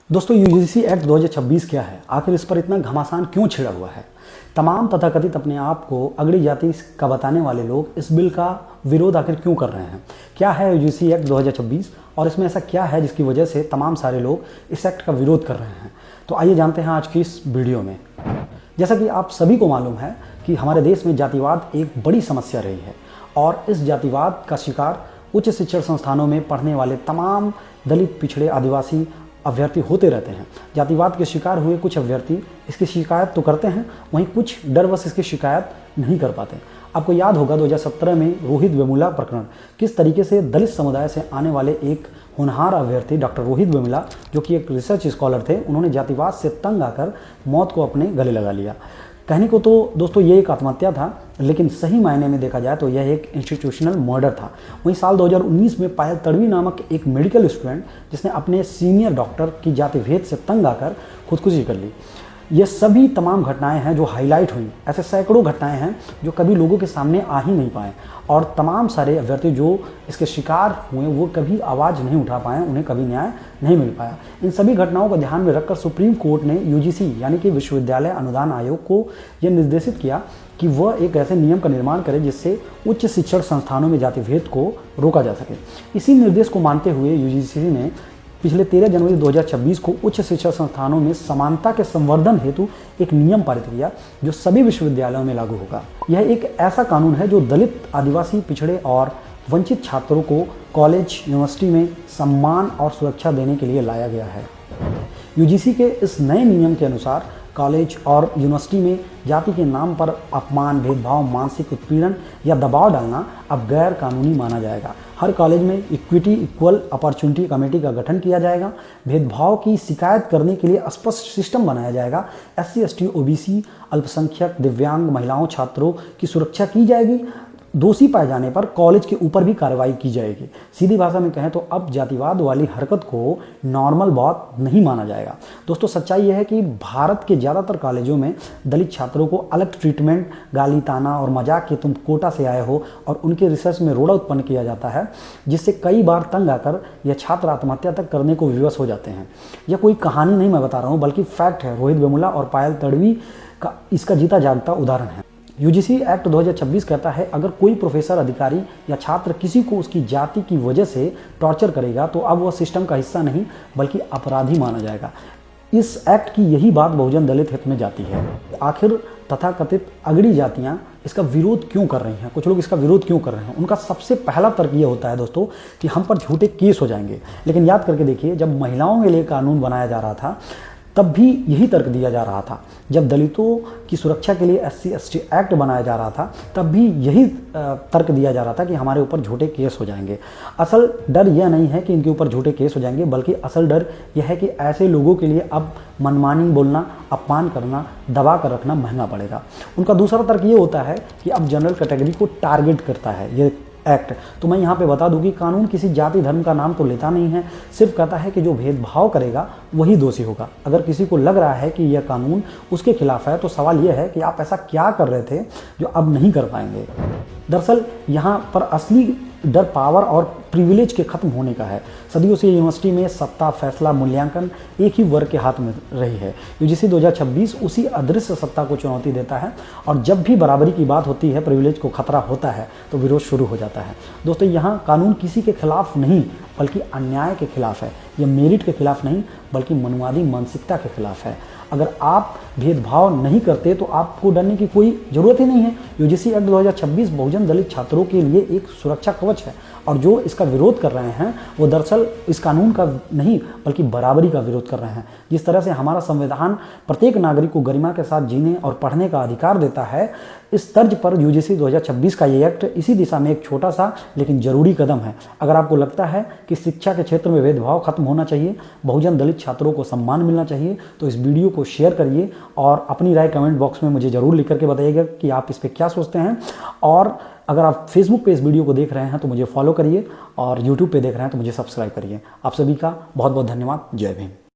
दोस्तों UGC act 2026 क्या है, आखिर इस पर इतना घमासान क्यों छिड़ा हुआ है। तमाम तथाकथित अपने आप को अगड़ी जाति का बताने वाले लोग इस बिल का विरोध आखिर क्यों कर रहे हैं। क्या है यूजीसी एक्ट 2026 और इसमें ऐसा क्या है जिसकी वजह से तमाम सारे लोग इस एक्ट का विरोध कर रहे हैं। तो आइए जानते हैं आज की इस वीडियो में। जैसा कि आप सभी को मालूम है कि हमारे देश में जातिवाद एक बड़ी समस्या रही है और इस जातिवाद का शिकार उच्च शिक्षण संस्थानों में पढ़ने वाले तमाम दलित, पिछड़े, आदिवासी अभ्यर्थी होते रहते हैं। जातिवाद के शिकार हुए कुछ अभ्यर्थी इसकी शिकायत तो करते हैं, वहीं कुछ डरवश इसकी शिकायत नहीं कर पाते। आपको याद होगा 2017 में रोहित वेमुला प्रकरण, किस तरीके से दलित समुदाय से आने वाले एक होनहार अभ्यर्थी डॉक्टर रोहित वेमुला, जो कि एक रिसर्च स्कॉलर थे, उन्होंने जातिवाद से तंग आकर मौत को अपने गले लगा लिया। कहने को तो दोस्तों ये एक आत्महत्या था, लेकिन सही मायने में देखा जाए तो यह एक इंस्टीट्यूशनल मर्डर था। वहीं साल 2019 में पायल तड़वी नामक एक मेडिकल स्टूडेंट, जिसने अपने सीनियर डॉक्टर की जाति भेद से तंग आकर खुदकुशी कर ली। ये सभी तमाम घटनाएं हैं जो हाईलाइट हुई। ऐसे सैकड़ों घटनाएं हैं जो कभी लोगों के सामने आ ही नहीं पाए और तमाम सारे अभ्यर्थी जो इसके शिकार हुए वो कभी आवाज़ नहीं उठा पाए, उन्हें कभी न्याय नहीं मिल पाया। इन सभी घटनाओं को ध्यान में रखकर सुप्रीम कोर्ट ने यूजीसी यानी कि विश्वविद्यालय अनुदान आयोग को यह निर्देशित किया कि वह एक ऐसे नियम का निर्माण करे जिससे उच्च शिक्षण संस्थानों में जाति भेद को रोका जा सके। इसी निर्देश को मानते हुए यूजीसी ने पिछले 13 जनवरी 2026 को उच्च शिक्षा संस्थानों में समानता के संवर्धन हेतु एक नियम पारित किया जो सभी विश्वविद्यालयों में लागू होगा। यह एक ऐसा कानून है जो दलित, आदिवासी, पिछड़े और वंचित छात्रों को कॉलेज, यूनिवर्सिटी में सम्मान और सुरक्षा देने के लिए लाया गया है। यूजीसी के इस नए नियम के अनुसार कॉलेज और यूनिवर्सिटी में जाति के नाम पर अपमान, भेदभाव, मानसिक उत्पीड़न या दबाव डालना अब गैर कानूनी माना जाएगा। हर कॉलेज में इक्विटी इक्वल अपॉर्चुनिटी कमेटी का गठन किया जाएगा। भेदभाव की शिकायत करने के लिए स्पष्ट सिस्टम बनाया जाएगा। SC, ST, OBC, अल्पसंख्यक, दिव्यांग, महिलाओं, छात्रों की सुरक्षा की जाएगी। दोषी पाए जाने पर कॉलेज के ऊपर भी कार्रवाई की जाएगी। सीधी भाषा में कहें तो अब जातिवाद वाली हरकत को नॉर्मल बात नहीं माना जाएगा। दोस्तों सच्चाई यह है कि भारत के ज़्यादातर कॉलेजों में दलित छात्रों को अलग ट्रीटमेंट, गाली, ताना और मजाक कि तुम कोटा से आए हो और उनके रिसर्च में रोड़ा उत्पन्न किया जाता है, जिससे कई बार तंग आकर यह छात्र आत्महत्या तक करने को विवश हो जाते हैं। यह कोई कहानी नहीं मैं बता रहा हूँ, बल्कि फैक्ट है। रोहित वेमुला और पायल तड़वी का इसका जीता जागता उदाहरण है। यूजीसी एक्ट 2026 कहता है अगर कोई प्रोफेसर, अधिकारी या छात्र किसी को उसकी जाति की वजह से टॉर्चर करेगा तो अब वह सिस्टम का हिस्सा नहीं बल्कि अपराधी माना जाएगा। इस एक्ट की यही बात बहुजन दलित हित में जाती है। आखिर तथाकथित अगड़ी जातियां इसका विरोध क्यों कर रही हैं, कुछ लोग इसका विरोध क्यों कर रहे हैं। उनका सबसे पहला तर्क ये होता है दोस्तों कि हम पर झूठे केस हो जाएंगे। लेकिन याद करके देखिए, जब महिलाओं के लिए कानून बनाया जा रहा था तब भी यही तर्क दिया जा रहा था। जब दलितों की सुरक्षा के लिए SC, ST एक्ट बनाया जा रहा था तब भी यही तर्क दिया जा रहा था कि हमारे ऊपर झूठे केस हो जाएंगे। असल डर यह नहीं है कि इनके ऊपर झूठे केस हो जाएंगे, बल्कि असल डर यह है कि ऐसे लोगों के लिए अब मनमानी बोलना, अपमान करना, दबा कर रखना महंगा पड़ेगा। उनका दूसरा तर्क ये होता है कि अब जनरल कैटेगरी को टारगेट करता है ये एक्ट। तो मैं यहाँ पे बता दूं कि कानून किसी जाति धर्म का नाम तो लेता नहीं है, सिर्फ कहता है कि जो भेदभाव करेगा वही दोषी होगा। अगर किसी को लग रहा है कि यह कानून उसके खिलाफ है तो सवाल यह है कि आप ऐसा क्या कर रहे थे जो अब नहीं कर पाएंगे। दरअसल यहाँ पर असली डर पावर और प्रिविलेज के खत्म होने का है। सदियों से यूनिवर्सिटी में सत्ता, फैसला, मूल्यांकन एक ही वर्ग के हाथ में रही है। यूजीसी 2026 उसी अदृश्य सत्ता को चुनौती देता है और जब भी बराबरी की बात होती है, प्रिविलेज को खतरा होता है तो विरोध शुरू हो जाता है। दोस्तों यहाँ कानून किसी के खिलाफ नहीं बल्कि अन्याय के खिलाफ है। यह मेरिट के खिलाफ नहीं बल्कि मनुवादी मानसिकता के खिलाफ है। अगर आप भेदभाव नहीं करते तो आपको डरने की कोई ज़रूरत ही नहीं है। यूजीसी एक्ट 2026 बहुजन दलित छात्रों के लिए एक सुरक्षा कवच है और जो इसका विरोध कर रहे हैं वो दरअसल इस कानून का नहीं बल्कि बराबरी का विरोध कर रहे हैं। जिस तरह से हमारा संविधान प्रत्येक नागरिक को गरिमा के साथ जीने और पढ़ने का अधिकार देता है, इस तर्ज पर यूजीसी 2026 का ये एक्ट इसी दिशा में एक छोटा सा लेकिन जरूरी कदम है। अगर आपको लगता है कि शिक्षा के क्षेत्र में भेदभाव खत्म होना चाहिए, बहुजन दलित छात्रों को सम्मान मिलना चाहिए, तो इस वीडियो को शेयर करिए और अपनी राय कमेंट बॉक्स में मुझे ज़रूर लिख करके बताइएगा कि आप इस पर क्या सोचते हैं। और अगर आप फेसबुक पे इस वीडियो को देख रहे हैं तो मुझे फॉलो करिए और यूट्यूब पे देख रहे हैं तो मुझे सब्सक्राइब करिए। आप सभी का बहुत बहुत धन्यवाद। जय भीम।